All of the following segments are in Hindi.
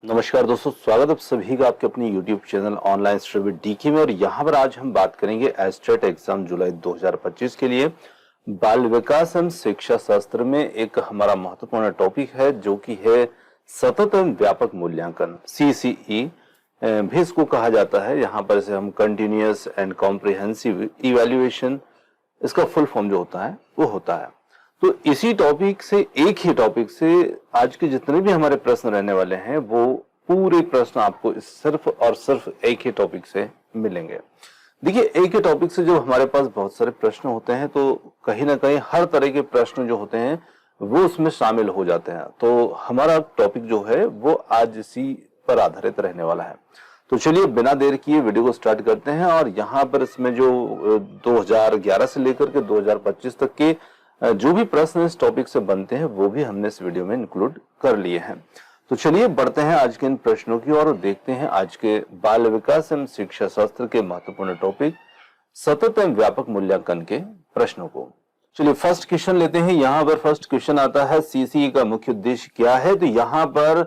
नमस्कार दोस्तों, स्वागत है आप सभी का आपके अपने YouTube channel online study DK में। और यहाँ पर आज हम बात करेंगे एस्टेट एग्जाम जुलाई 2025 के लिए बाल विकास एवं शिक्षा शास्त्र में एक हमारा महत्वपूर्ण टॉपिक है जो कि है सतत एवं व्यापक मूल्यांकन, CCE भी इसको कहा जाता है। यहाँ पर इसे हम कंटिन्यूअस एंड कॉम्प्रिहेंसिव इवैल्यूएशन, इसका फुल फॉर्म जो होता है वो होता है। तो इसी टॉपिक से, एक ही टॉपिक से आज के जितने भी हमारे प्रश्न रहने वाले हैं वो पूरे प्रश्न आपको सिर्फ और सिर्फ एक ही टॉपिक से मिलेंगे। देखिए, एक ही टॉपिक से जब हमारे पास बहुत सारे प्रश्न होते हैं तो कहीं ना कहीं हर तरह के प्रश्न जो होते हैं वो उसमें शामिल हो जाते हैं। तो हमारा टॉपिक जो है वो आज इसी पर आधारित रहने वाला है। तो चलिए बिना देर किए वीडियो को स्टार्ट करते हैं। और यहाँ पर इसमें जो 2011 से लेकर के 2025 तक के जो भी प्रश्न इस टॉपिक से बनते हैं वो भी हमने इस वीडियो में इंक्लूड कर लिए हैं। तो चलिए बढ़ते हैं आज के इन प्रश्नों की ओर और देखते हैं आज के बाल विकास एवं शिक्षा शास्त्र के महत्वपूर्ण टॉपिक सतत एवं व्यापक मूल्यांकन के प्रश्नों को। चलिए फर्स्ट क्वेश्चन लेते हैं। यहाँ पर फर्स्ट क्वेश्चन आता है, CCE का मुख्य उद्देश्य क्या है? तो यहाँ पर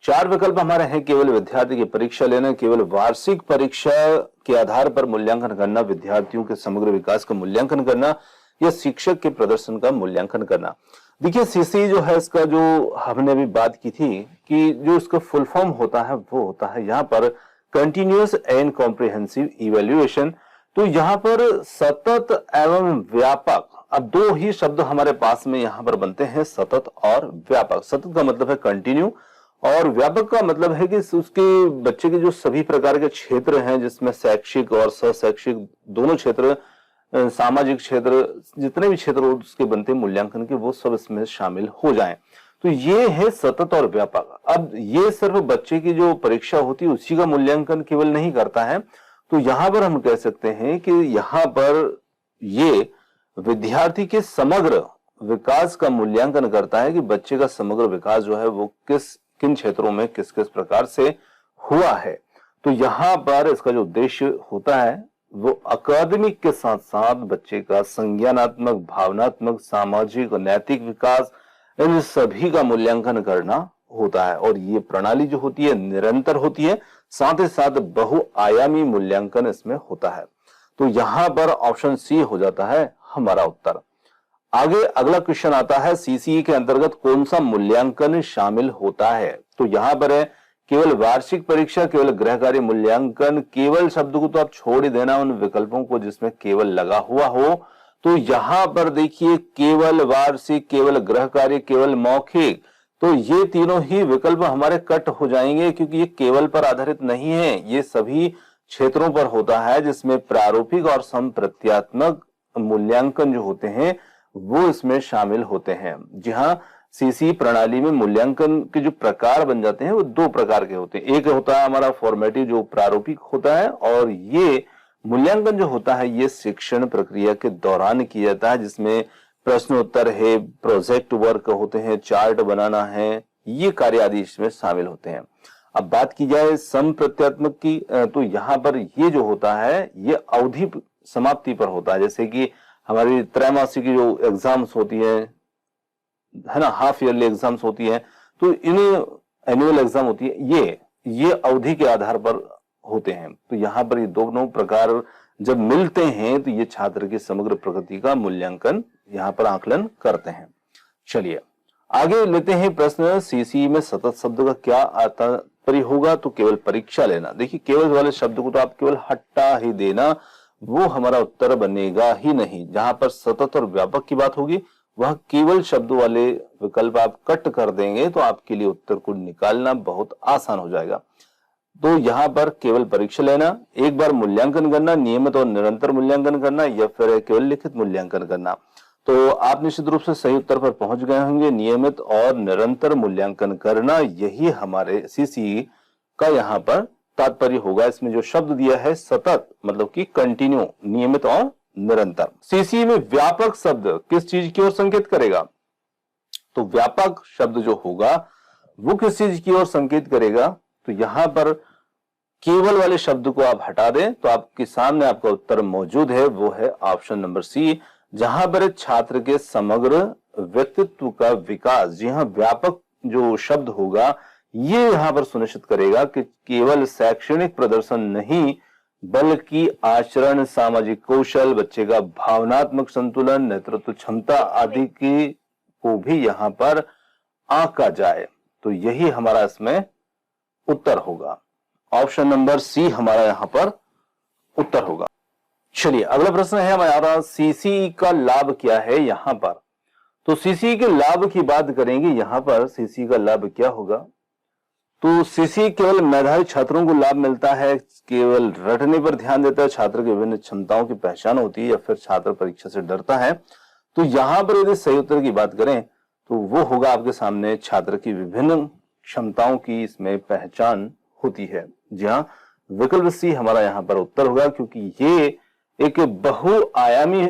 4 विकल्प हमारे हैं। केवल विद्यार्थी की परीक्षा लेना, केवल वार्षिक परीक्षा के आधार पर मूल्यांकन करना, विद्यार्थियों के समग्र विकास का मूल्यांकन करना या शिक्षक के प्रदर्शन का मूल्यांकन करना। देखिए, CCE जो है, इसका जो हमने अभी बात की थी कि जो इसका फुल फॉर्म होता है वो होता है यहाँ पर कंटिन्यूअस एंड कॉम्प्रिहेंसिव इवैल्यूएशन। तो यहाँ पर सतत एवं व्यापक, अब दो ही शब्द हमारे पास में यहाँ पर बनते हैं, सतत और व्यापक। सतत का मतलब है कंटिन्यू और व्यापक का मतलब है कि उसके बच्चे के जो सभी प्रकार के क्षेत्र हैं जिसमें शैक्षिक और सशैक्षिक दोनों क्षेत्र, सामाजिक क्षेत्र, जितने भी क्षेत्र उसके बनते मूल्यांकन के, वो सब इसमें शामिल हो जाएं। तो ये है सतत और व्यापक। अब ये सिर्फ बच्चे की जो परीक्षा होती है उसी का मूल्यांकन केवल नहीं करता है। तो यहां पर हम कह सकते हैं कि यहां पर ये विद्यार्थी के समग्र विकास का मूल्यांकन करता है कि बच्चे का समग्र विकास जो है वो किन क्षेत्रों में किस किस प्रकार से हुआ है। तो यहां पर इसका जो उद्देश्य होता है वो अकादमिक के साथ साथ बच्चे का संज्ञानात्मक, भावनात्मक, सामाजिक और नैतिक विकास, इन सभी का मूल्यांकन करना होता है। और ये प्रणाली जो होती है निरंतर होती है, साथ ही साथ बहुआयामी मूल्यांकन इसमें होता है। तो यहां पर ऑप्शन सी हो जाता है हमारा उत्तर। आगे अगला क्वेश्चन आता है, CCE के अंतर्गत कौन सा मूल्यांकन शामिल होता है? तो यहां पर है केवल वार्षिक परीक्षा, केवल गृह कार्य मूल्यांकन, केवल शब्द को तो आप छोड़ ही देना उन विकल्पों को जिसमें केवल लगा हुआ हो। तो यहां पर देखिए, केवल वार्षिक, केवल गृह कार्य, केवल मौखिक, तो ये तीनों ही विकल्प हमारे कट हो जाएंगे क्योंकि ये केवल पर आधारित नहीं है। ये सभी क्षेत्रों पर होता है जिसमें प्रारूपिक और संप्रत्यात्मक मूल्यांकन जो होते हैं वो इसमें शामिल होते हैं। जी हाँ, CCE प्रणाली में मूल्यांकन के जो प्रकार बन जाते हैं वो 2 प्रकार के होते हैं। एक होता है हमारा फॉर्मेटिव जो प्रारूपिक होता है, और ये मूल्यांकन जो होता है ये शिक्षण प्रक्रिया के दौरान किया जाता है जिसमें प्रश्न उत्तर है, प्रोजेक्ट वर्क होते हैं, चार्ट बनाना है, ये कार्य आदि इसमें शामिल होते हैं। अब बात की जाए संप्रत्यात्मक की, तो यहाँ पर ये जो होता है ये अवधि समाप्ति पर होता है। जैसे कि हमारी त्रैमासिक की जो एग्जाम्स होती है ना, हाफ ईयरली एग्जाम्स होती है, तो इन्हें एनुअल एग्जाम होती है, ये अवधि के आधार पर होते हैं। तो यहाँ पर ये दोनों प्रकार जब मिलते हैं तो ये छात्र की समग्र प्रगति का मूल्यांकन यहाँ पर आकलन करते हैं। चलिए आगे लेते हैं प्रश्न, CCE में सतत शब्द का क्या तात्पर्य होगा? तो केवल परीक्षा लेना। देखिए, केवल वाले शब्द को तो आप केवल हटा ही देना, वो हमारा उत्तर बनेगा ही नहीं। जहां पर सतत और व्यापक की बात होगी वह केवल शब्दों वाले विकल्प आप कट कर देंगे तो आपके लिए उत्तर को निकालना बहुत आसान हो जाएगा। तो यहाँ पर केवल परीक्षा लेना, एक बार मूल्यांकन करना, नियमित और निरंतर मूल्यांकन करना, या फिर केवल लिखित मूल्यांकन करना। तो आप निश्चित रूप से सही उत्तर पर पहुंच गए होंगे। नियमित और निरंतर मूल्यांकन करना, यही हमारे CCE का यहाँ पर तात्पर्य होगा। इसमें जो शब्द दिया है सतत मतलब कि कंटिन्यू, नियमित और निरंतर। CCE में व्यापक शब्द किस चीज की ओर संकेत करेगा? तो व्यापक शब्द जो होगा वो किस चीज की ओर संकेत करेगा? तो यहां पर केवल वाले शब्द को आप हटा दें तो आपके सामने आपका उत्तर मौजूद है, वो है ऑप्शन नंबर सी, जहां पर छात्र के समग्र व्यक्तित्व का विकास। जी हाँ, व्यापक जो शब्द होगा ये यहाँ पर सुनिश्चित करेगा कि केवल शैक्षणिक प्रदर्शन नहीं बल्कि आचरण, सामाजिक कौशल, बच्चे का भावनात्मक संतुलन, नेतृत्व क्षमता आदि की को भी यहाँ पर आंका जाए। तो यही हमारा इसमें उत्तर होगा। ऑप्शन नंबर सी हमारा यहाँ पर उत्तर होगा। चलिए अगला प्रश्न है हमारा, सीसीई का लाभ क्या है यहाँ पर। तो सीसीई के लाभ की बात करेंगे। यहाँ पर सीसीई का लाभ क्या होगा, तो सीसीई केवल मेधावी छात्रों को लाभ मिलता है, केवल रटने पर ध्यान देता है, छात्र की विभिन्न क्षमताओं की पहचान होती है, या फिर छात्र परीक्षा से डरता है। तो यहाँ पर यदि सही उत्तर की बात करें तो वो होगा आपके सामने, छात्र की विभिन्न क्षमताओं की इसमें पहचान होती है। जी हाँ, विकल्प सी हमारा यहाँ पर उत्तर होगा, क्योंकि ये एक बहुआयामी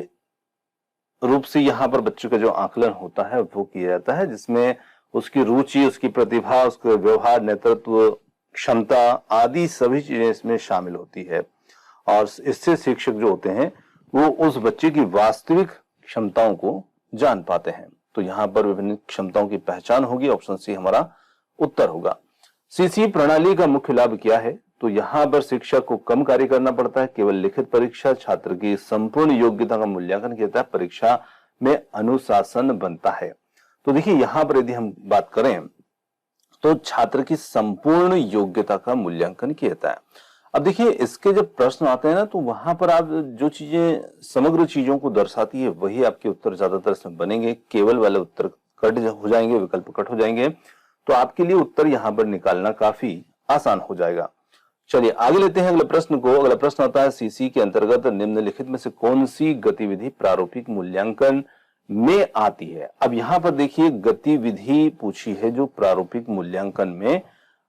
रूप से यहाँ पर बच्चों का जो आकलन होता है वो किया जाता है, जिसमें उसकी रुचि, उसकी प्रतिभा, उसके व्यवहार, नेतृत्व क्षमता आदि सभी चीजें इसमें शामिल होती है। और इससे शिक्षक जो होते हैं वो उस बच्चे की वास्तविक क्षमताओं को जान पाते हैं। तो यहाँ पर विभिन्न क्षमताओं की पहचान होगी। ऑप्शन सी हमारा उत्तर होगा। सीसी प्रणाली का मुख्य लाभ क्या है, तो यहाँ पर शिक्षक को कम कार्य करना पड़ता है, केवल लिखित परीक्षा, छात्र की संपूर्ण योग्यता का मूल्यांकन किया जाता है, परीक्षा में अनुशासन बनता है। तो देखिए यहाँ पर यदि हम बात करें तो छात्र की संपूर्ण योग्यता का मूल्यांकन किया जाता है। अब देखिए इसके जब प्रश्न आते हैं ना, तो वहां पर आप जो चीजें समग्र चीजों को दर्शाती है वही आपके उत्तर ज्यादातर इसमें बनेंगे। केवल वाले उत्तर कट हो जाएंगे, विकल्प कट हो जाएंगे, तो आपके लिए उत्तर यहाँ पर निकालना काफी आसान हो जाएगा। चलिए आगे लेते हैं अगले प्रश्न को। अगला प्रश्न आता है, सीसी के अंतर्गत निम्नलिखित में से कौन सी गतिविधि प्रारूपिक मूल्यांकन में आती है। अब यहाँ पर देखिए गतिविधि पूछी है जो प्रारूपिक मूल्यांकन में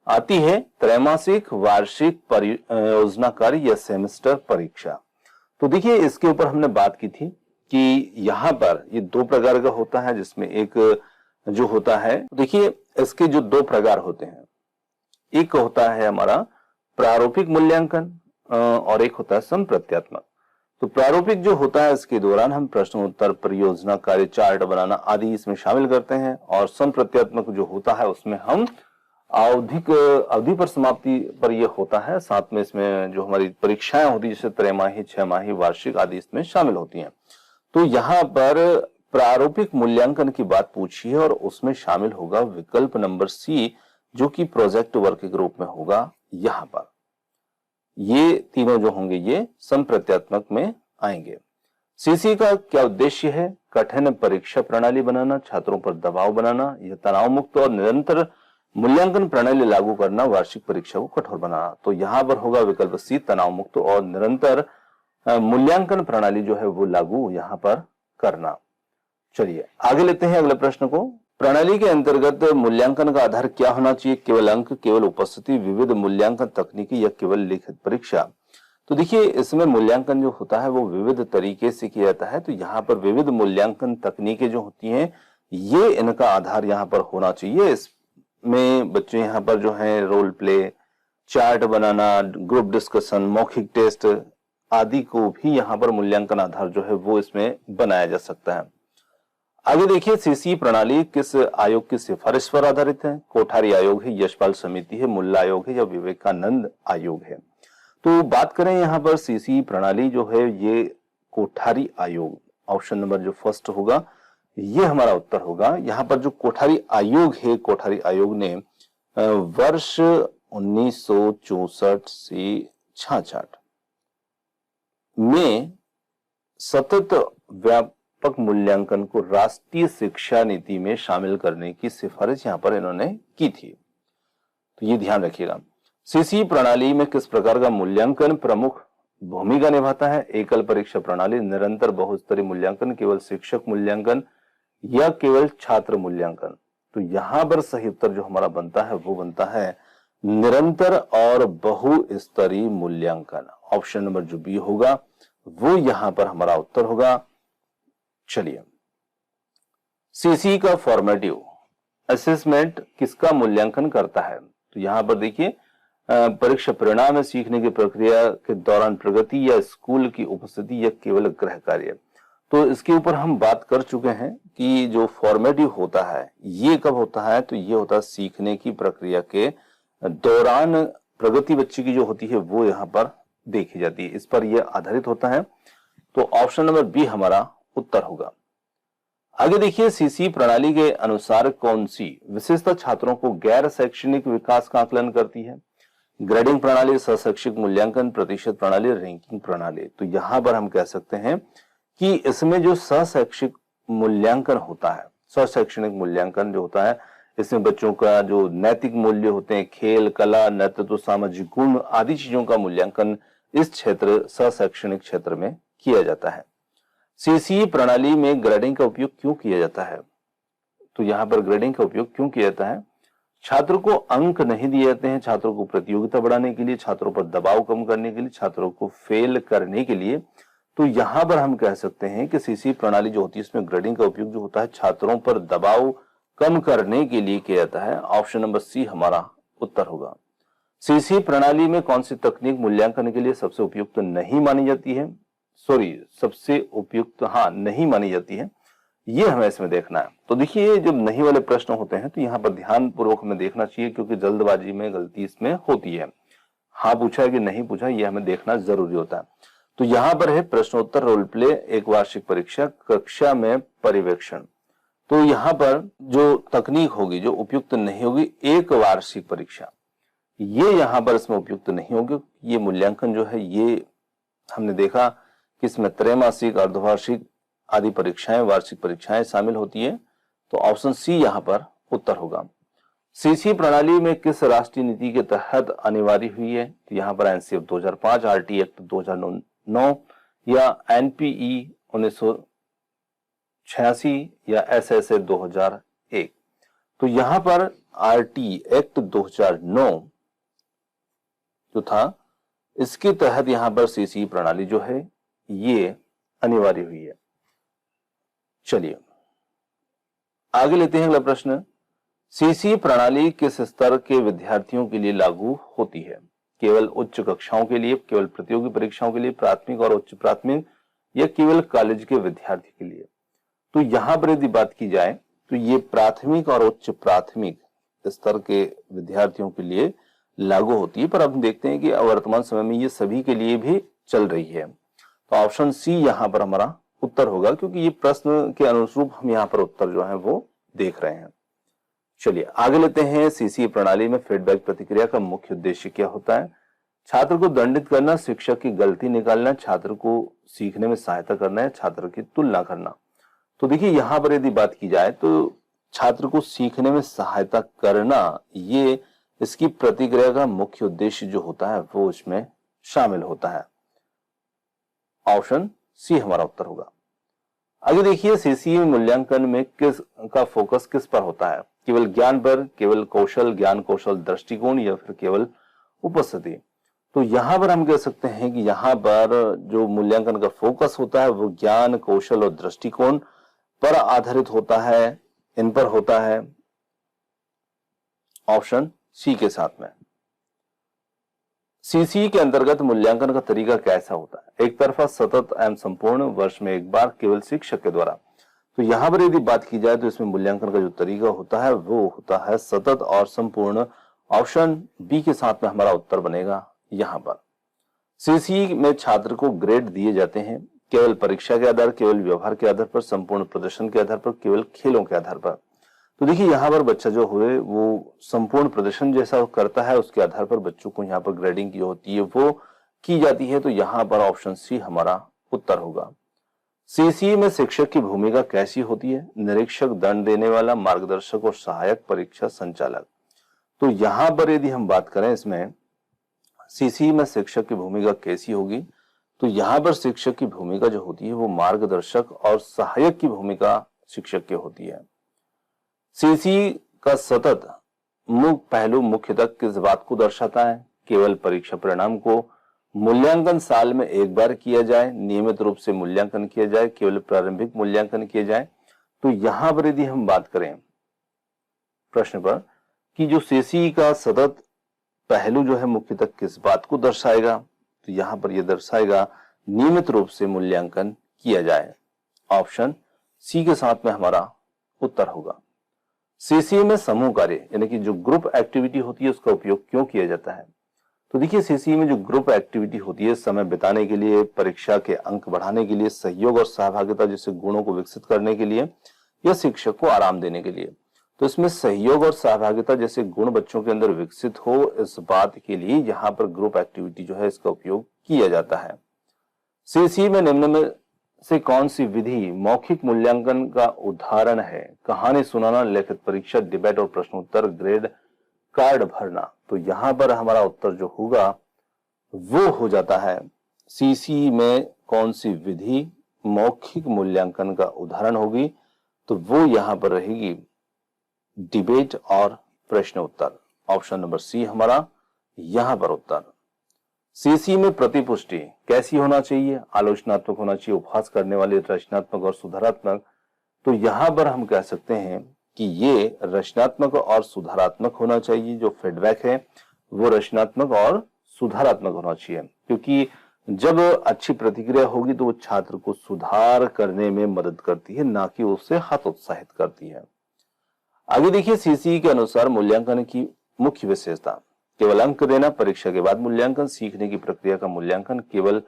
आती है, त्रैमासिक, वार्षिक, परियोजना कार्य या सेमेस्टर परीक्षा। तो देखिए इसके ऊपर हमने बात की थी कि यहाँ पर ये दो प्रकार का होता है, जिसमें एक जो होता है, देखिए इसके जो दो प्रकार होते हैं, एक होता है हमारा प्रारूपिक मूल्यांकन और एक होता है संप्रत्यात्मक। तो प्रारूपिक जो होता है इसके दौरान हम प्रश्नोत्तर, परियोजना कार्य, चार्ट बनाना आदि इसमें शामिल करते हैं, और संप्रत्यात्मक जो होता है उसमें हम अवधि पर समाप्ति पर यह होता है, साथ में इसमें जो हमारी परीक्षाएं होती है जैसे त्रैमाही, छमाही, वार्षिक आदि इसमें शामिल होती हैं। तो यहाँ पर प्रारूपिक मूल्यांकन की बात पूछी है और उसमें शामिल होगा विकल्प नंबर सी, जो कि प्रोजेक्ट वर्क के रूप में होगा। यहाँ पर ये तीनों जो होंगे ये संप्रत्यात्मक में आएंगे। सीसी का क्या उद्देश्य है, कठिन परीक्षा प्रणाली बनाना, छात्रों पर दबाव बनाना, यह तनाव मुक्त और निरंतर मूल्यांकन प्रणाली लागू करना, वार्षिक परीक्षा को कठोर बनाना। तो यहाँ पर होगा विकल्प सी, तनाव मुक्त और निरंतर मूल्यांकन प्रणाली जो है वो लागू यहाँ पर करना। चलिए आगे लेते हैं अगले प्रश्न को। प्रणाली के अंतर्गत मूल्यांकन का आधार क्या होना चाहिए, केवल अंक, केवल उपस्थिति, विविध मूल्यांकन तकनीकी या केवल लिखित परीक्षा। तो देखिए इसमें मूल्यांकन जो होता है वो विविध तरीके से किया जाता है। तो यहाँ पर विविध मूल्यांकन तकनीकें जो होती हैं ये इनका आधार यहाँ पर होना चाहिए। इसमें बच्चे यहाँ पर जो है रोल प्ले, चार्ट बनाना, ग्रुप डिस्कशन, मौखिक टेस्ट आदि को भी यहाँ पर मूल्यांकन आधार जो है वो इसमें बनाया जा सकता है। आगे देखिए सीसी प्रणाली किस आयोग की सिफारिश पर आधारित है, कोठारी आयोग है, यशपाल समिति है, मुल्ला आयोग है या विवेकानंद आयोग है। तो बात करें यहाँ पर सीसी प्रणाली जो है ये कोठारी आयोग, ऑप्शन नंबर जो फर्स्ट होगा ये हमारा उत्तर होगा। यहाँ पर जो कोठारी आयोग है, कोठारी आयोग ने वर्ष 1964 से 66 में सतत व्यापक मूल्यांकन को राष्ट्रीय शिक्षा नीति में शामिल करने की सिफारिश यहाँ पर इन्होंने की थी। तो ये ध्यान रखिएगा। सीसी प्रणाली में किस प्रकार का मूल्यांकन प्रमुख भूमिका निभाता है, एकल परीक्षा प्रणाली, निरंतर बहुस्तरीय मूल्यांकन, केवल शिक्षक मूल्यांकन या केवल छात्र मूल्यांकन। तो यहां पर सही उत्तर जो हमारा बनता है वो बनता है निरंतर और बहुस्तरीय मूल्यांकन। ऑप्शन नंबर जो बी होगा वो यहां पर हमारा उत्तर होगा। चलिए सीसी का फॉर्मेटिव असेसमेंट किसका मूल्यांकन करता है, तो यहां पर देखिए परीक्षा परिणाम है, सीखने की प्रक्रिया के दौरान प्रगति या स्कूल की उपस्थिति या केवल गृह कार्य। तो इसके ऊपर हम बात कर चुके हैं कि जो फॉर्मेटिव होता है ये कब होता है, तो ये होता है सीखने की प्रक्रिया के दौरान प्रगति बच्चे की जो होती है वो यहाँ पर देखी जाती है, इस पर यह आधारित होता है। तो ऑप्शन नंबर बी हमारा उत्तर होगा। आगे देखिए, सीसी प्रणाली के अनुसार कौन सी विशेषता छात्रों को गैर शैक्षणिक विकास का आकलन करती है? ग्रेडिंग प्रणाली, सहशैक्षिक मूल्यांकन, प्रतिशत प्रणाली, रैंकिंग प्रणाली। तो यहां पर हम कह सकते हैं कि इसमें जो सहशैक्षिक मूल्यांकन होता है, सहशैक्षणिक मूल्यांकन जो होता है, इसमें बच्चों का जो नैतिक मूल्य होते हैं, खेल, कला, नेतृत्व, सामाजिक गुण आदि चीजों का मूल्यांकन इस क्षेत्र सहशैक्षणिक क्षेत्र में किया जाता है। सीसी प्रणाली में ग्रेडिंग का उपयोग क्यों किया जाता है? तो यहां पर ग्रेडिंग का उपयोग क्यों किया जाता है? छात्रों को अंक नहीं दिए जाते हैं, छात्रों को प्रतियोगिता बढ़ाने के लिए, छात्रों पर दबाव कम करने के लिए, छात्रों को फेल करने के लिए। तो यहां पर हम कह सकते हैं कि सीसी प्रणाली जो होती है इसमें ग्रेडिंग का उपयोग जो होता है छात्रों पर दबाव कम करने के लिए किया जाता है। ऑप्शन नंबर सी हमारा उत्तर होगा। सीसी प्रणाली में कौन सी तकनीक मूल्यांकन के लिए सबसे उपयुक्त नहीं मानी जाती है? सबसे उपयुक्त नहीं मानी जाती है, ये हमें इसमें देखना है। तो देखिए, जब नहीं वाले प्रश्न होते हैं तो यहाँ पर ध्यान पूर्वक हमें देखना चाहिए, क्योंकि जल्दबाजी में गलती इसमें होती है। हाँ पूछा है कि नहीं पूछा, ये हमें देखना जरूरी होता है। तो यहाँ पर है प्रश्नोत्तर, रोल प्ले, एक वार्षिक परीक्षा, कक्षा में पर्यवेक्षण। तो यहाँ पर जो तकनीक होगी जो उपयुक्त नहीं होगी, एक वार्षिक परीक्षा, ये यहाँ पर इसमें उपयुक्त नहीं होगी। ये मूल्यांकन जो है ये हमने देखा कि इसमें त्रैमासिक, अर्धवार्षिक आदि परीक्षाएं, वार्षिक परीक्षाएं शामिल होती है। तो ऑप्शन सी यहाँ पर उत्तर होगा। सीसी प्रणाली में किस राष्ट्रीय नीति के तहत अनिवार्य हुई है? तो यहाँ पर एनसीएफ 2005, आरटी एक्ट 2009 या एनपीई 1986 या एसएसए 2001। तो यहाँ पर आरटी एक्ट 2009 जो था, इसके तहत यहां पर सीसी प्रणाली जो है ये अनिवार्य हुई है। चलिए आगे लेते हैं अगला प्रश्न। सीसी प्रणाली किस स्तर के विद्यार्थियों के लिए लागू होती है? केवल उच्च कक्षाओं के लिए, केवल प्रतियोगी परीक्षाओं के लिए, प्राथमिक और उच्च प्राथमिक, या केवल कॉलेज के विद्यार्थी के लिए? तो यहां पर यदि बात की जाए तो ये प्राथमिक और उच्च प्राथमिक स्तर के विद्यार्थियों के लिए लागू होती है, पर अब देखते हैं कि वर्तमान समय में ये सभी के लिए भी चल रही है। तो ऑप्शन सी यहां पर हमारा उत्तर होगा, क्योंकि ये प्रश्न के अनुरूप हम यहाँ पर उत्तर जो है वो देख रहे हैं। चलिए आगे लेते हैं। सीसी प्रणाली में फीडबैक प्रतिक्रिया का मुख्य उद्देश्य क्या होता है? छात्र को दंडित करना, शिक्षक की गलती निकालना, छात्र को सीखने में सहायता करना है, छात्र की तुलना करना। तो देखिए यहां पर यदि बात की जाए तो छात्र को सीखने में सहायता करना, ये इसकी प्रतिक्रिया का मुख्य उद्देश्य जो होता है वो इसमें शामिल होता है। ऑप्शन सी हमारा उत्तर होगा। आगे देखिए, सीसी मूल्यांकन में किस का फोकस किस पर होता है? केवल ज्ञान पर, केवल कौशल, ज्ञान कौशल दृष्टिकोण, या फिर केवल उपस्थिति? तो यहां पर हम कह सकते हैं कि यहां पर जो मूल्यांकन का फोकस होता है वो ज्ञान, कौशल और दृष्टिकोण पर आधारित होता है, इन पर होता है। ऑप्शन सी के साथ में। सीसी के अंतर्गत मूल्यांकन का तरीका कैसा होता है? एक तरफा, सतत एवं संपूर्ण, वर्ष में एक बार, केवल शिक्षक के द्वारा? तो यहां पर यदि बात की जाए तो इसमें मूल्यांकन का जो तरीका होता है वो होता है सतत और संपूर्ण। ऑप्शन बी के साथ में हमारा उत्तर बनेगा यहां पर। सीसी में छात्र को ग्रेड दिए जाते हैं केवल परीक्षा के आधार, केवल व्यवहार के आधार पर, संपूर्ण प्रदर्शन के आधार पर, केवल खेलों के आधार पर? तो देखिए यहाँ पर बच्चा जो हुए वो संपूर्ण प्रदर्शन जैसा करता है, उसके आधार पर बच्चों को यहाँ पर ग्रेडिंग की होती है वो की जाती है। तो यहाँ पर ऑप्शन सी हमारा उत्तर होगा। सीसी में शिक्षक की भूमिका कैसी होती है? निरीक्षक, दंड देने वाला, मार्गदर्शक और सहायक, परीक्षा संचालक? तो यहाँ पर यदि हम बात करें इसमें सीसी में शिक्षक की भूमिका कैसी होगी, तो यहाँ पर शिक्षक की भूमिका जो होती है वो मार्गदर्शक और सहायक की भूमिका शिक्षक की होती है। सीसी का सतत पहलू मुख्यतः किस बात को दर्शाता है? केवल परीक्षा परिणाम को, मूल्यांकन साल में एक बार किया जाए, नियमित रूप से मूल्यांकन किया जाए, केवल प्रारंभिक मूल्यांकन किया जाए? तो यहां पर यदि हम बात करें प्रश्न पर कि जो सीसी का सतत पहलू जो है मुख्यतः किस बात को दर्शाएगा, तो यहां पर यह दर्शाएगा नियमित रूप से मूल्यांकन किया जाए। ऑप्शन सी के साथ में हमारा उत्तर होगा। सीसीए में समूह कार्य यानी कि जो ग्रुप एक्टिविटी होती है उसका उपयोग क्यों किया जाता है? तो देखिए, सीसीए में जो ग्रुप एक्टिविटी होती है समय बिताने के लिए, परीक्षा के अंक बढ़ाने के लिए, सहयोग और सहभागिता जैसे गुणों को विकसित करने के लिए या शिक्षक को आराम देने के लिए। तो इसमें सहयोग और सहभागिता जैसे गुण बच्चों के अंदर विकसित हो, इस बात के लिए यहाँ पर ग्रुप एक्टिविटी जो है इसका उपयोग किया जाता है। सीसीए में निम्न में से कौन सी विधि मौखिक मूल्यांकन का उदाहरण है? कहानी सुनाना, लिखित परीक्षा, डिबेट और प्रश्नोत्तर, ग्रेड कार्ड भरना। तो यहां पर हमारा उत्तर जो होगा वो हो जाता है सीसी में कौन सी विधि मौखिक मूल्यांकन का उदाहरण होगी? तो वो यहां पर रहेगी डिबेट और प्रश्नोत्तर। ऑप्शन नंबर सी हमारा यहां पर उत्तर। सीसी में प्रतिपुष्टि कैसी होना चाहिए? आलोचनात्मक होना चाहिए, उपहास करने वाली, रचनात्मक और सुधारात्मक। तो यहां पर हम कह सकते हैं कि ये रचनात्मक और सुधारात्मक होना चाहिए। जो फीडबैक है वो रचनात्मक और सुधारात्मक होना चाहिए, क्योंकि जब अच्छी प्रतिक्रिया होगी तो वो छात्र को सुधार करने में मदद करती है, ना कि उससे हतोत्साहित करती है। आगे देखिए, सीसी के अनुसार मूल्यांकन की मुख्य विशेषता केवल अंक देना, परीक्षा के बाद मूल्यांकन, सीखने की प्रक्रिया का मूल्यांकन, केवल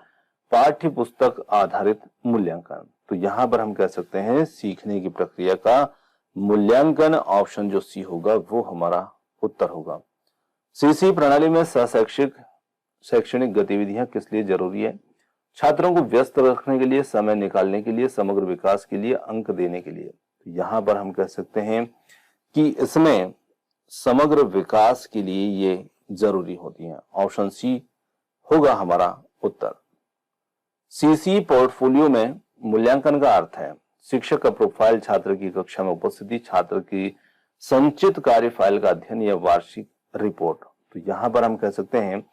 पाठ्य पुस्तक आधारित मूल्यांकन। तो यहां पर हम कह सकते हैं सीखने की प्रक्रिया का मूल्यांकन। ऑप्शन जो सी होगा वो हमारा उत्तर होगा। सीसी प्रणाली में शैक्षणिक गतिविधियां किस लिए जरूरी है? छात्रों को व्यस्त रखने के लिए, समय निकालने के लिए, समग्र विकास के लिए, अंक देने के लिए। तो यहां पर हम कह सकते हैं कि इसमें समग्र विकास के लिए ये जरूरी होती हैं। ऑप्शन सी होगा हमारा उत्तर। सीसी पोर्टफोलियो में मूल्यांकन का अर्थ है शिक्षक का प्रोफाइल, छात्र की कक्षा में उपस्थिति, छात्र की संचित कार्य फाइल का अध्ययन या वार्षिक रिपोर्ट। तो यहां पर हम कह सकते हैं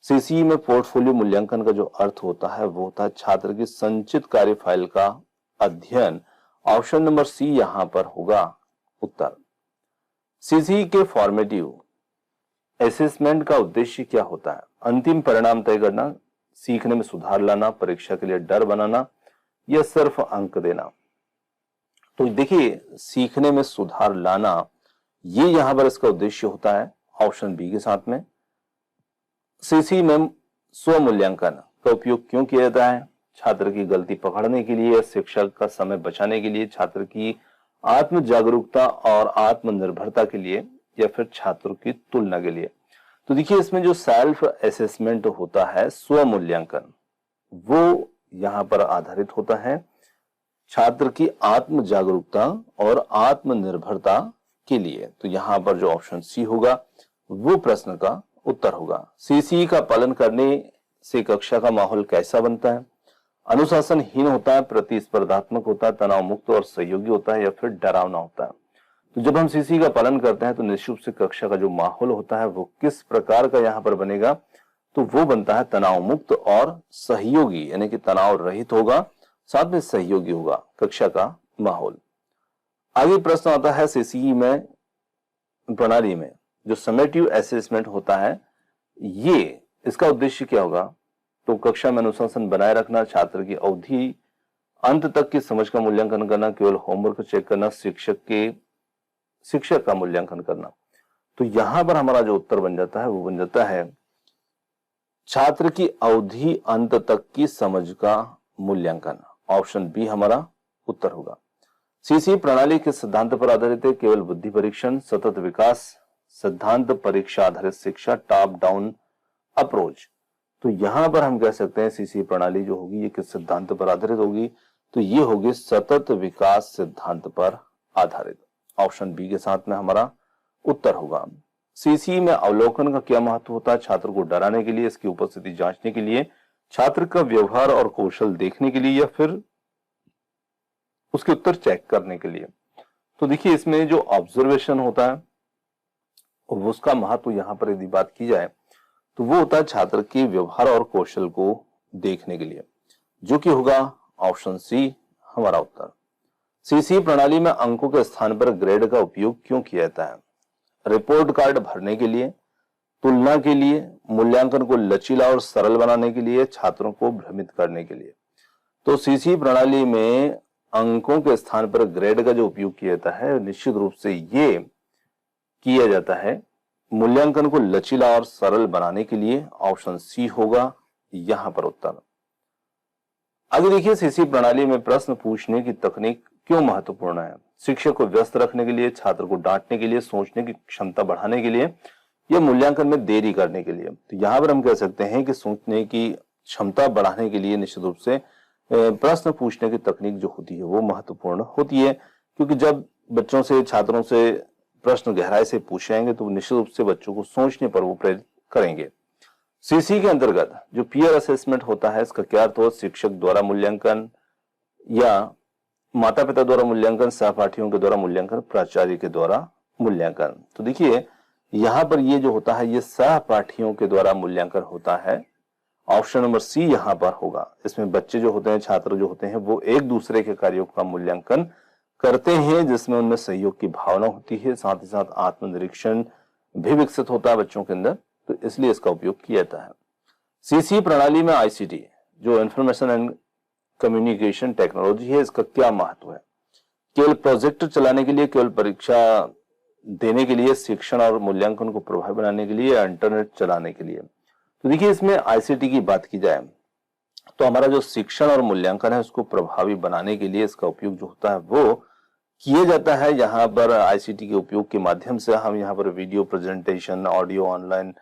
सीसी में पोर्टफोलियो मूल्यांकन का जो अर्थ होता है वो होता है छात्र की संचित कार्य फाइल का अध्ययन। ऑप्शन नंबर सी यहां पर होगा उत्तर। सीसी के फॉर्मेटिव असेसमेंट का उद्देश्य क्या होता है? अंतिम परिणाम तय करना, सीखने में सुधार लाना, परीक्षा के लिए डर बनाना या सिर्फ अंक देना। तो देखिए, सीखने में सुधार लाना ये यहां पर इसका उद्देश्य होता है। ऑप्शन बी के साथ में। सीसी में स्व मूल्यांकन का उपयोग क्यों किया जाता है? छात्र की गलती पकड़ने के लिए, शिक्षक का समय बचाने के लिए, छात्र की आत्म जागरूकता और आत्मनिर्भरता के लिए, या फिर छात्रों की तुलना के लिए। तो देखिए, इसमें जो सेल्फ असेसमेंट होता है, स्व मूल्यांकन, वो यहां पर आधारित होता है छात्र की आत्म जागरूकता और आत्मनिर्भरता के लिए। तो यहां पर जो ऑप्शन सी होगा वो प्रश्न का उत्तर होगा। सीसी का पालन करने से कक्षा का माहौल कैसा बनता है? अनुशासनहीन होता है, प्रतिस्पर्धात्मक होता है, तनाव मुक्त और सहयोगी होता है, या फिर डरावना होता है? तो जब हम सीसी का पालन करते हैं तो निश्चित रूप से कक्षा का जो माहौल होता है वो किस प्रकार का यहाँ पर बनेगा? तो वो बनता है तनाव मुक्त और सहयोगी, यानी कि तनाव रहित होगा, साथ में सहयोगी होगा कक्षा का माहौल। आगे प्रश्न आता है सीसी में प्रणाली में जो समेटिव असेसमेंट होता है, ये इसका उद्देश्य क्या होगा? तो कक्षा में अनुशासन बनाए रखना, छात्र की अवधि अंत तक की समझ का मूल्यांकन करना, केवल होमवर्क चेक करना, शिक्षक का मूल्यांकन करना। तो यहां पर हमारा जो उत्तर बन जाता है वो बन जाता है छात्र की अवधि अंत तक की समझ का मूल्यांकन। ऑप्शन बी हमारा उत्तर होगा। सीसी प्रणाली के सिद्धांत पर आधारित है? केवल बुद्धि परीक्षण, सतत विकास, सिद्धांत परीक्षा आधारित शिक्षा, टॉप डाउन अप्रोच। तो यहां पर हम कह सकते हैं सीसी प्रणाली जो होगी ये किस सिद्धांत पर आधारित होगी? तो ये होगी सतत विकास सिद्धांत पर आधारित। ऑप्शन बी के साथ में हमारा उत्तर होगा। सीसी में अवलोकन का क्या महत्व होता है? छात्र को डराने के लिए, इसकी उपस्थिति जांचने के लिए, छात्र का व्यवहार और कौशल देखने के लिए, या फिर उसके उत्तर चेक करने के लिए। तो देखिए, इसमें जो ऑब्जर्वेशन होता है उसका महत्व यहां पर यदि बात की जाए तो वो होता है छात्र के व्यवहार और कौशल को देखने के लिए, जो कि होगा ऑप्शन सी हमारा उत्तर। सीसी प्रणाली में अंकों के स्थान पर ग्रेड का उपयोग क्यों किया जाता है? रिपोर्ट कार्ड भरने के लिए, तुलना के लिए, मूल्यांकन को लचीला और सरल बनाने के लिए, छात्रों को भ्रमित करने के लिए। तो सीसी प्रणाली में अंकों के स्थान पर ग्रेड का जो उपयोग किया जाता है, निश्चित रूप से ये किया जाता है मूल्यांकन को लचीला और सरल बनाने के लिए। ऑप्शन सी होगा यहां पर उत्तर। आगे देखिए, सीसी प्रणाली में प्रश्न पूछने की तकनीक क्यों महत्वपूर्ण है? शिक्षक को व्यस्त रखने के लिए, छात्र को डांटने के लिए, सोचने की क्षमता बढ़ाने के लिए या मूल्यांकन में देरी करने के लिए? तो यहां पर हम कह सकते हैं कि सोचने की क्षमता बढ़ाने के लिए निश्चित रूप से प्रश्न पूछने की तकनीक जो होती है वो महत्वपूर्ण होती है, क्योंकि जब बच्चों से, छात्रों से प्रश्न गहराई से पूछे जाएंगे तो निश्चित रूप से बच्चों को सोचने पर वो प्रेरित करेंगे। सीसी के अंतर्गत जो पीयर असेसमेंट होता है, इसका क्या अर्थ हो? शिक्षक द्वारा मूल्यांकन या माता पिता द्वारा मूल्यांकन, सहपाठियों के द्वारा मूल्यांकन, प्राचार्य के द्वारा मूल्यांकन। तो देखिए यहां पर ये जो होता है ये सहपाठियों के द्वारा मूल्यांकन होता है। ऑप्शन नंबर सी यहां पर होगा। इसमें बच्चे जो होते हैं, छात्र जो होते हैं, वो एक दूसरे के कार्यों का मूल्यांकन करते हैं, जिसमें उनमें सहयोग की भावना होती है, साथ ही साथ आत्मनिरीक्षण भी विकसित होता है बच्चों के अंदर, तो इसलिए इसका उपयोग किया जाता है। सीसी प्रणाली में आईसीटी जो इंफॉर्मेशन एंड कम्युनिकेशन टेक्नोलॉजी है, इसका क्या महत्व है? केवल प्रोजेक्ट चलाने के लिए, केवल परीक्षा देने के लिए, शिक्षण और मूल्यांकन को प्रभावी बनाने के लिए या इंटरनेट चलाने के लिए? तो देखिए इसमें आईसीटी की बात की जाए तो हमारा जो शिक्षण और मूल्यांकन है उसको प्रभावी बनाने के लिए इसका उपयोग जो होता है वो किया जाता है। यहाँ पर आईसीटी के उपयोग के माध्यम से हम यहाँ पर video presentation, audio, online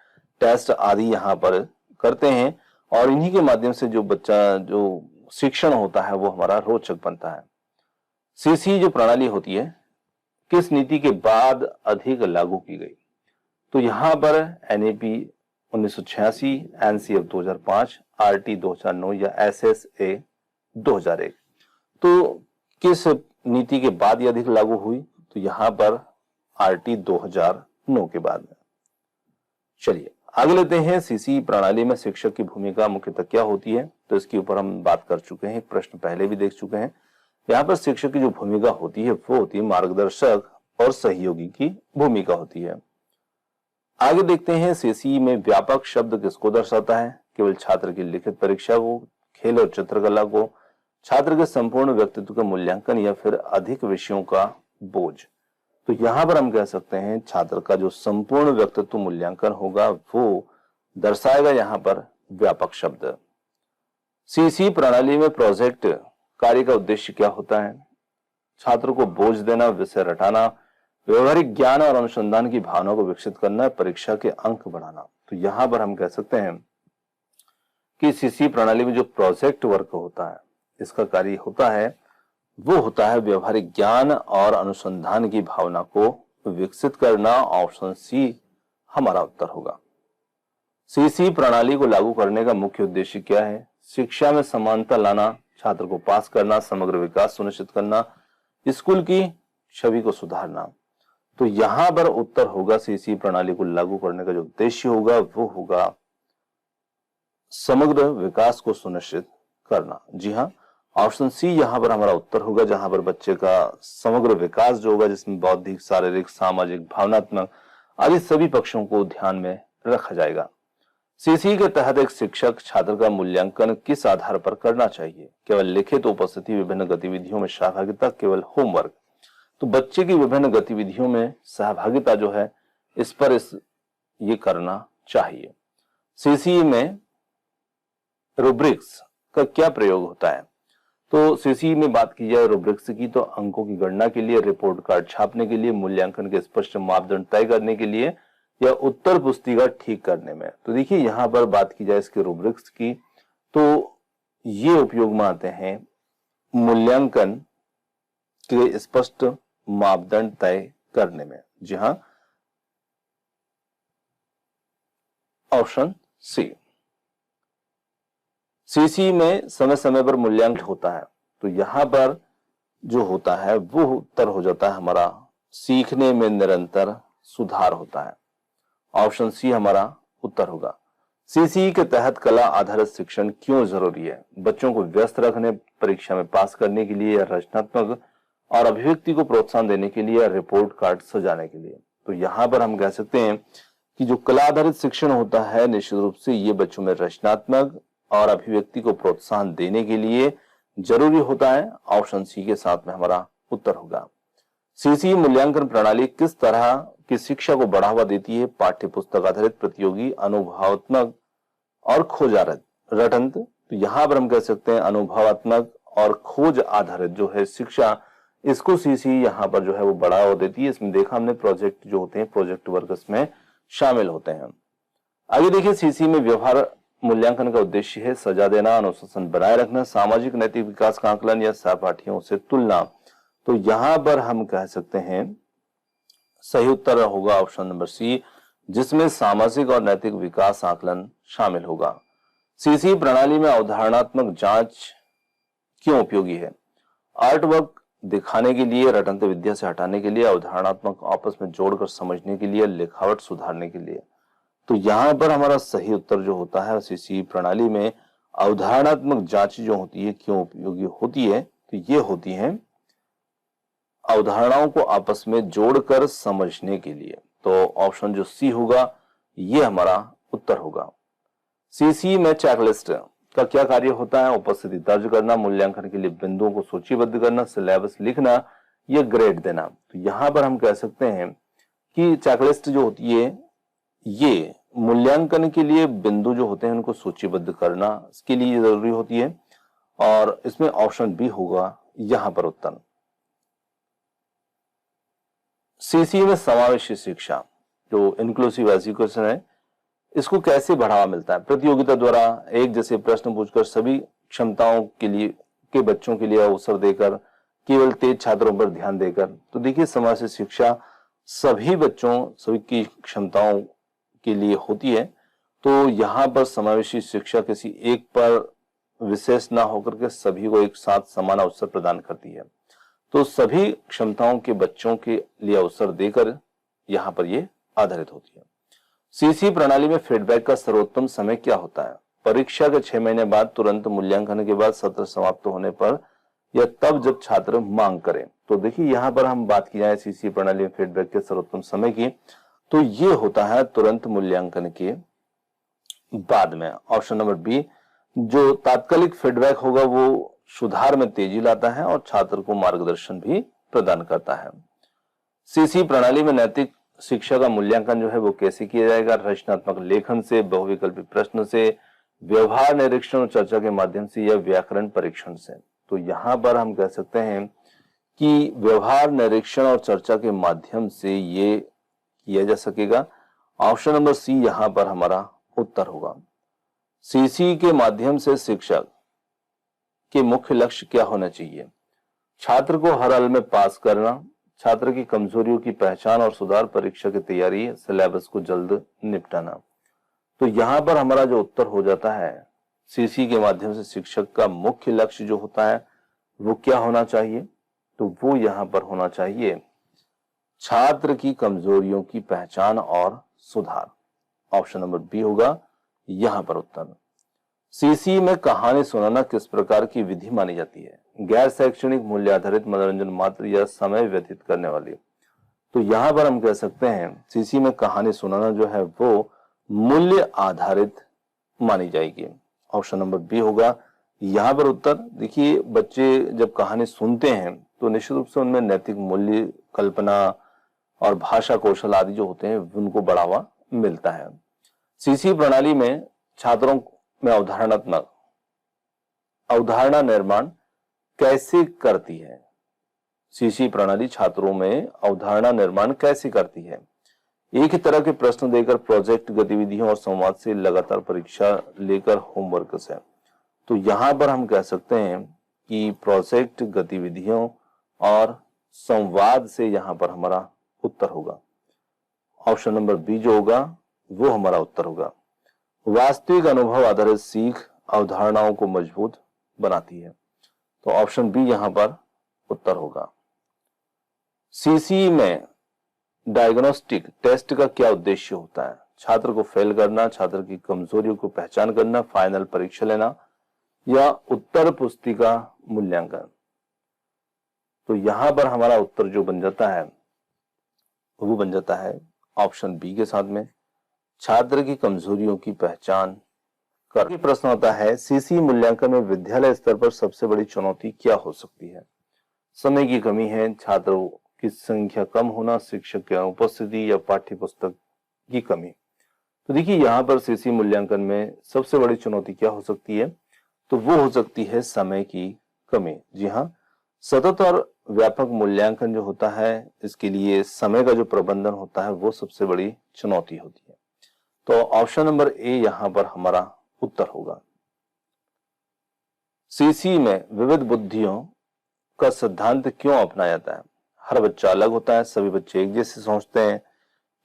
test आदि यहाँ पर करते हैं और इन्हीं के माध्यम से जो बच्चा जो शिक्षण होता है वो हमारा रोचक बनता है। सीसी जो प्रणाली होती है किस नीति के बाद अधिक लागू की गई? तो यहाँ पर एनएपी 1986, एनसीएफ 2005, आरटी 2009 या एसएसए 2001। तो किस नीति के बाद ये अधिक लागू हुई? तो यहाँ पर आरटी 2009 के बाद में। चलिए आगे लेते हैं, सीसी प्रणाली में शिक्षक की भूमिका मुख्यतः क्या होती है? तो इसके ऊपर हम बात कर चुके हैं, एक प्रश्न पहले भी देख चुके हैं। यहाँ पर शिक्षक की जो भूमिका होती है वो होती है मार्गदर्शक और सहयोगी की भूमिका होती है। आगे देखते हैं, सीसी में व्यापक शब्द किसको दर्शाता है? केवल छात्र की लिखित परीक्षा को, खेल और चित्रकला को, छात्र के संपूर्ण व्यक्तित्व का मूल्यांकन या फिर अधिक विषयों का बोझ? तो यहां पर हम कह सकते हैं छात्र का जो संपूर्ण व्यक्तित्व मूल्यांकन होगा वो दर्शाएगा यहाँ पर व्यापक शब्द। सीसी प्रणाली में प्रोजेक्ट कार्य का उद्देश्य क्या होता है? छात्र को बोझ देना, विषय रटाना, व्यवहारिक ज्ञान और अनुसंधान की भावना को विकसित करना, परीक्षा के अंक बढ़ाना। तो यहां पर हम कह सकते हैं कि सीसी प्रणाली में जो प्रोजेक्ट वर्क होता है इसका कार्य होता है वो होता है व्यवहारिक ज्ञान और अनुसंधान की भावना को विकसित करना। ऑप्शन सी हमारा उत्तर होगा। सीसी प्रणाली को लागू करने का मुख्य उद्देश्य क्या है? शिक्षा में समानता लाना, छात्र को पास करना, समग्र विकास सुनिश्चित करना, स्कूल की छवि को सुधारना। तो यहां पर उत्तर होगा सीसी प्रणाली को लागू करने का जो उद्देश्य होगा वो होगा समग्र विकास को सुनिश्चित करना। जी हाँ, ऑप्शन सी यहां पर हमारा उत्तर होगा, जहां पर बच्चे का समग्र विकास जो होगा जिसमें बौद्धिक, शारीरिक, सामाजिक, भावनात्मक आदि सभी पक्षों को ध्यान में रखा जाएगा। सीसी के तहत एक शिक्षक छात्र का मूल्यांकन किस आधार पर करना चाहिए? केवल लिखित उपस्थिति, विभिन्न गतिविधियों में सहभागिता, केवल होमवर्क? तो बच्चे की विभिन्न गतिविधियों में सहभागिता जो है इस पर ये करना चाहिए। सीसी में रूब्रिक्स का क्या प्रयोग होता है? तो सीसी में बात की जाए रूब्रिक्स की तो अंकों की गणना के लिए, रिपोर्ट कार्ड छापने के लिए, मूल्यांकन के स्पष्ट मापदंड तय करने के लिए या उत्तर पुस्तिका ठीक करने में। तो देखिए यहां पर बात की जाए इसके रूब्रिक्स की तो ये उपयोग में आते हैं मूल्यांकन के स्पष्ट मापदंड तय करने में। जी हां, ऑप्शन सी। सीसी में समय समय पर मूल्यांकन होता है तो यहां पर जो होता है वो उत्तर हो जाता है हमारा सीखने में निरंतर सुधार होता है। ऑप्शन सी हमारा उत्तर होगा। सीसी के तहत कला आधारित शिक्षण क्यों जरूरी है? बच्चों को व्यस्त रखने, परीक्षा में पास करने के लिए, या रचनात्मक और अभिव्यक्ति को प्रोत्साहन देने के लिए, या रिपोर्ट कार्ड सजाने के लिए? तो यहां पर हम कह सकते हैं कि जो कला आधारित शिक्षण होता है निश्चित रूप से ये बच्चों में रचनात्मक और अभिव्यक्ति को प्रोत्साहन देने के लिए, जरूरी होता है? ऑप्शन सी के साथ में हमारा उत्तर होगा। सीसी मूल्यांकन प्रणाली किस तरह की शिक्षा को बढ़ावा देती है? पाठ्य पुस्तक आधारित, प्रतियोगी, अनुभवात्मक और खोज आधारित। रटंत, तो यहां पर हम कह सकते हैं अनुभवात्मक और खोज आधारित जो है शिक्षा, इसको सीसी यहां पर जो है वो बढ़ावा देती है। इसमें देखा हमने प्रोजेक्ट जो होते हैं, प्रोजेक्ट वर्क इसमें शामिल होते हैं। आगे देखिए, सीसी में व्यवहार मूल्यांकन का उद्देश्य है सजा देना, अनुशासन बनाए रखना, सामाजिक नैतिक विकास का आकलन या सहपाठियों से तुलना। तो यहां पर हम कह सकते हैं सही उत्तर होगा ऑप्शन नंबर सी, जिसमें सामाजिक और नैतिक विकास आकलन शामिल होगा। सीसी प्रणाली में अवधारणात्मक जांच क्यों उपयोगी है? आर्ट वर्क दिखाने के लिए, रटंत विद्या से हटाने के लिए, अवधारणात्मक आपस में जोड़कर समझने के लिए, लिखावट सुधारने के लिए। तो यहां पर हमारा सही उत्तर जो होता है सीसी प्रणाली में अवधारणात्मक जांच जो होती है क्यों उपयोगी होती है? तो ये होती है अवधारणाओं को आपस में जोड़कर समझने के लिए। तो ऑप्शन जो सी होगा ये हमारा उत्तर होगा। सीसी में चेकलिस्ट का क्या कार्य होता है? उपस्थिति दर्ज करना, मूल्यांकन के लिए बिंदुओं को सूचीबद्ध करना, सिलेबस लिखना या ग्रेड देना। तो यहां पर हम कह सकते हैं कि चेकलिस्ट जो होती है ये मूल्यांकन के लिए बिंदु जो होते हैं उनको सूचीबद्ध करना इसके लिए जरूरी होती है, और इसमें ऑप्शन बी होगा यहां पर उत्तर। सीसी में समावेशी शिक्षा जो इंक्लूसिव एजुकेशन है, इसको कैसे बढ़ावा मिलता है? प्रतियोगिता द्वारा एक जैसे प्रश्न पूछकर, सभी क्षमताओं के लिए के बच्चों के लिए अवसर देकर, केवल तेज छात्रों पर ध्यान देकर। तो देखिए, समावेशी शिक्षा सभी बच्चों, सभी की क्षमताओं के लिए होती है। तो यहां पर समावेशी शिक्षा किसी एक पर विशेष ना होकर के सभी को एक साथ समान अवसर प्रदान करती है। तो सभी क्षमताओं के बच्चों के लिए अवसर देकर यहां पर ये आधारित होती है। सीसी प्रणाली में फीडबैक का सर्वोत्तम समय क्या होता है? परीक्षा के 6 महीने बाद, तुरंत मूल्यांकन के बाद, सत्र समाप्त होने पर, या तब जब छात्र मांग करें। तो देखिए, यहां पर हम बात की जाए सीसी प्रणाली में फीडबैक के सर्वोत्तम समय की, तो ये होता है तुरंत मूल्यांकन के बाद में। ऑप्शन नंबर बी, जो तात्कालिक फीडबैक होगा वो सुधार में तेजी लाता है और छात्र को मार्गदर्शन भी प्रदान करता है। सीसी प्रणाली में नैतिक शिक्षा का मूल्यांकन जो है वो कैसे किया जाएगा? रचनात्मक लेखन से, बहुविकल्पी प्रश्न से, व्यवहार निरीक्षण और चर्चा के माध्यम से, या व्याकरण परीक्षण से। तो यहां पर हम कह सकते हैं कि व्यवहार निरीक्षण और चर्चा के माध्यम से ये किया जा सकेगा। ऑप्शन नंबर सी यहां पर हमारा उत्तर होगा। सीसी के माध्यम से शिक्षक के मुख्य लक्ष्य क्या होना चाहिए? छात्र को हर हाल में पास करना, छात्र की कमजोरियों की पहचान और सुधार, परीक्षा की तैयारी, सिलेबस को जल्द निपटाना। तो यहां पर हमारा जो उत्तर हो जाता है, सीसी के माध्यम से शिक्षक का मुख्य लक्ष्य जो होता है वो क्या होना चाहिए? तो वो यहां पर होना चाहिए छात्र की कमजोरियों की पहचान और सुधार। ऑप्शन नंबर बी होगा यहां पर उत्तर। सीसी में कहानी सुनाना किस प्रकार की विधि मानी जाती है? गैर शैक्षणिक, मूल्य आधारित, मनोरंजन मात्र, या समय व्यतीत करने वाली। तो यहां पर हम कह सकते हैं सीसी में कहानी सुनाना जो है वो मूल्य आधारित मानी जाएगी। ऑप्शन नंबर बी होगा यहां पर उत्तर। देखिए, बच्चे जब कहानी सुनते हैं तो निश्चित रूप से उनमें नैतिक मूल्य, कल्पना और भाषा कौशल आदि जो होते हैं उनको बढ़ावा मिलता है। सीसी प्रणाली में छात्रों में अवधारणा निर्माण कैसे करती है? सीसी प्रणाली छात्रों में अवधारणा निर्माण कैसे करती है? एक ही तरह के प्रश्न देकर, प्रोजेक्ट गतिविधियों और संवाद से, लगातार परीक्षा लेकर, होमवर्क से। तो यहां पर हम कह सकते हैं कि प्रोजेक्ट गतिविधियों और संवाद से यहां पर हमारा उत्तर होगा। ऑप्शन नंबर बी जो होगा वो हमारा उत्तर होगा। वास्तविक अनुभव आधारित सीख अवधारणाओं को मजबूत बनाती है। तो ऑप्शन बी यहां पर उत्तर होगा। सीसी में डायग्नोस्टिक टेस्ट का क्या उद्देश्य होता है? छात्र को फेल करना, छात्र की कमजोरियों को पहचान करना, फाइनल परीक्षा लेना, या उत्तर पुस्तिका मूल्यांकन। तो यहां पर हमारा उत्तर जो बन जाता है वो बन जाता है ऑप्शन बी के साथ में, छात्र की कमजोरियों की पहचान कर प्रश्न होता है, सीसी मूल्यांकन में विद्यालय स्तर पर सबसे बड़ी चुनौती क्या हो सकती है? समय की कमी है, छात्रों की संख्या कम होना, शिक्षक की अनुपस्थिति या पाठ्य पुस्तक की कमी। तो देखिए यहाँ पर सीसी मूल्यांकन में सबसे बड़ी चुनौती क्या हो सकती है? तो वो हो सकती है समय की कमी। जी हाँ, सतत और व्यापक मूल्यांकन जो होता है, इसके लिए समय का जो प्रबंधन होता है वो सबसे बड़ी चुनौती होती है। तो ऑप्शन नंबर ए यहाँ पर हमारा उत्तर होगा। सीसी में विविध बुद्धियों का सिद्धांत क्यों अपनाया जाता है? हर बच्चा अलग होता है, सभी बच्चे एक जैसे सोचते हैं,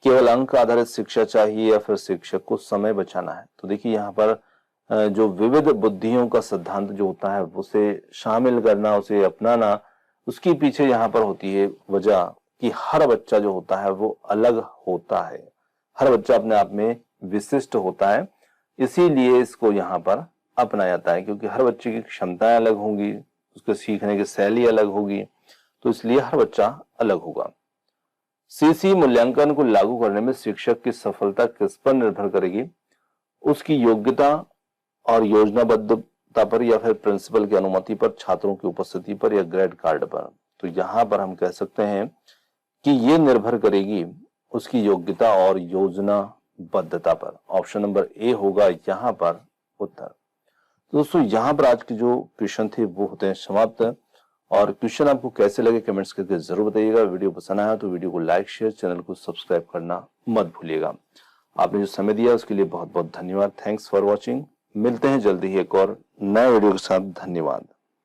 केवल अंक आधारित शिक्षा चाहिए या फिर शिक्षक को समय बचाना है? तो देखिए यहाँ पर जो विविध बुद्धियों का सिद्धांत जो होता है उसे शामिल करना, उसे अपनाना, उसके पीछे यहाँ पर होती है वजह कि हर बच्चा जो होता है वो अलग होता है, हर बच्चा अपने आप में विशिष्ट होता है, इसीलिए इसको यहाँ पर अपनाया जाता है, क्योंकि हर बच्चे की क्षमताएं अलग होंगी, उसके सीखने की शैली अलग होगी, तो इसलिए हर बच्चा अलग होगा। सीसी मूल्यांकन को लागू करने में शिक्षक की सफलता किस पर निर्भर करेगी? उसकी योग्यता और योजनाबद्धता पर, या फिर प्रिंसिपल की अनुमति पर, छात्रों की उपस्थिति पर, या ग्रेड कार्ड पर? तो यहाँ पर हम कह सकते हैं कि ये निर्भर करेगी उसकी योग्यता और योजनाबद्धता पर। ऑप्शन नंबर ए होगा यहाँ पर उत्तर। तो दोस्तों यहाँ पर आज के जो क्वेश्चन थे वो होते हैं समाप्त, और क्वेश्चन आपको कैसे लगे कमेंट्स करके जरूर बताइएगा। वीडियो पसंद आया तो वीडियो को लाइक, शेयर, चैनल को सब्सक्राइब करना मत भूलिएगा। आपने जो समय दिया उसके लिए बहुत बहुत धन्यवाद। Thanks for watching. मिलते हैं जल्दी ही एक और नए वीडियो के साथ। धन्यवाद।